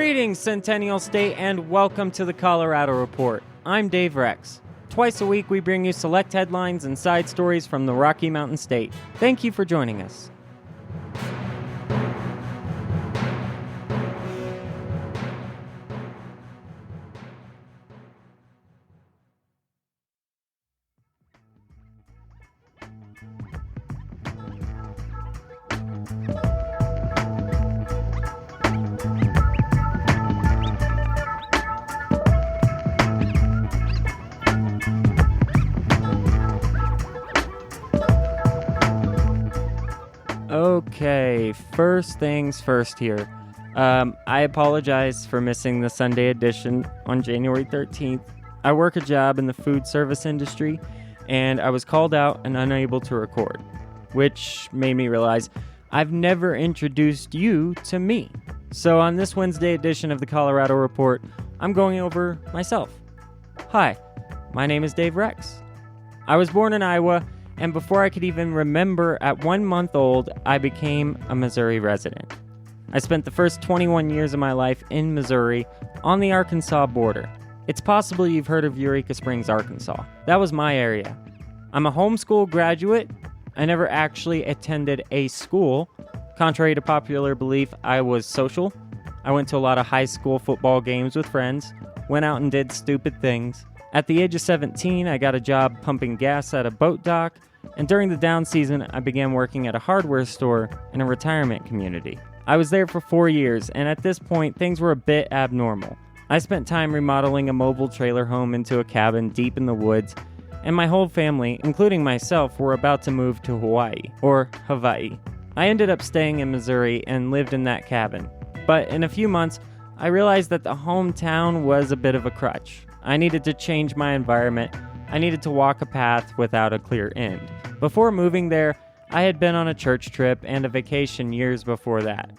Greetings, Centennial State, and welcome to the Colorado Report. I'm Dave Rex. Twice a week, we bring you select headlines and side stories from the Rocky Mountain State. Thank you for joining us. Okay, first things first here. I apologize for missing the Sunday edition on January 13th. I work a job in the food service industry, and I was called out and unable to record, which made me realize I've never introduced you to me. So on this Wednesday edition of the Colorado Report, I'm going over myself. Hi, my name is Dave Rex. I was born in Iowa, and before I could even remember, at 1 month old, I became a Missouri resident. I spent the first 21 years of my life in Missouri on the Arkansas border. It's possible you've heard of Eureka Springs, Arkansas. That was my area. I'm a homeschool graduate. I never actually attended a school. Contrary to popular belief, I was social. I went to a lot of high school football games with friends, went out and did stupid things. At the age of 17, I got a job pumping gas at a boat dock, and during the down season, I began working at a hardware store in a retirement community. I was there for 4 years, and at this point, things were a bit abnormal. I spent time remodeling a mobile trailer home into a cabin deep in the woods, and my whole family, including myself, were about to move to Hawaii. I ended up staying in Missouri and lived in that cabin. But in a few months, I realized that the hometown was a bit of a crutch. I needed to change my environment. I needed to walk a path without a clear end. Before moving there, I had been on a church trip and a vacation years before that.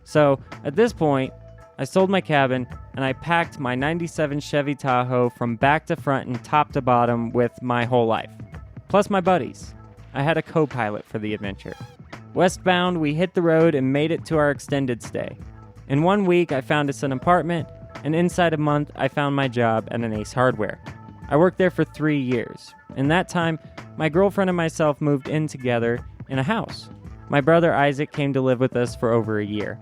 So, at this point, I sold my cabin and I packed my 97 Chevy Tahoe from back to front and top to bottom with my whole life. Plus my buddies. I had a co-pilot for the adventure. Westbound, we hit the road and made it to our extended stay. In 1 week, I found us an apartment, and inside a month, I found my job at an Ace Hardware. I worked there for 3 years. In that time, my girlfriend and myself moved in together in a house. My brother Isaac came to live with us for over a year.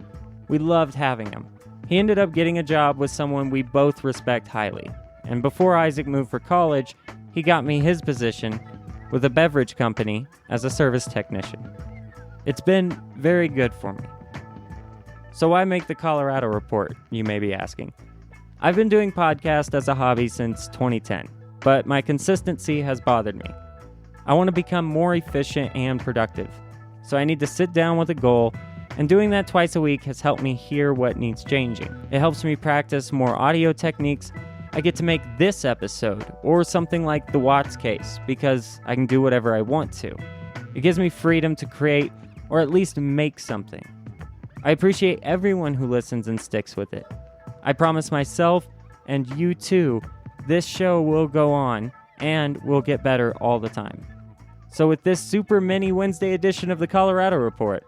We loved having him. He ended up getting a job with someone we both respect highly. And before Isaac moved for college, he got me his position with a beverage company as a service technician. It's been very good for me. So why make the Colorado Report, you may be asking? I've been doing podcasts as a hobby since 2010, but my consistency has bothered me. I want to become more efficient and productive, so I need to sit down with a goal, and doing that twice a week has helped me hear what needs changing. It helps me practice more audio techniques. I get to make this episode, or something like the Watts case, because I can do whatever I want to. It gives me freedom to create, or at least make something. I appreciate everyone who listens and sticks with it. I promise myself, and you too, this show will go on, and will get better all the time. So with this super mini Wednesday edition of the Colorado Report,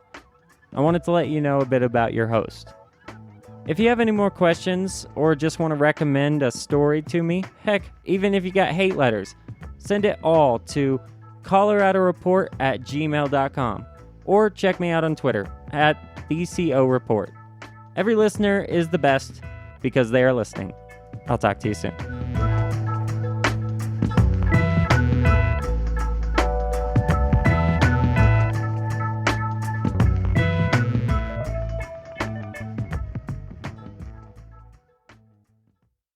I wanted to let you know a bit about your host. If you have any more questions, or just want to recommend a story to me, heck, even if you got hate letters, send it all to coloradoreport@gmail.com, or check me out on Twitter, @TheCOReport. Every listener is the best, because they are listening. I'll talk to you soon.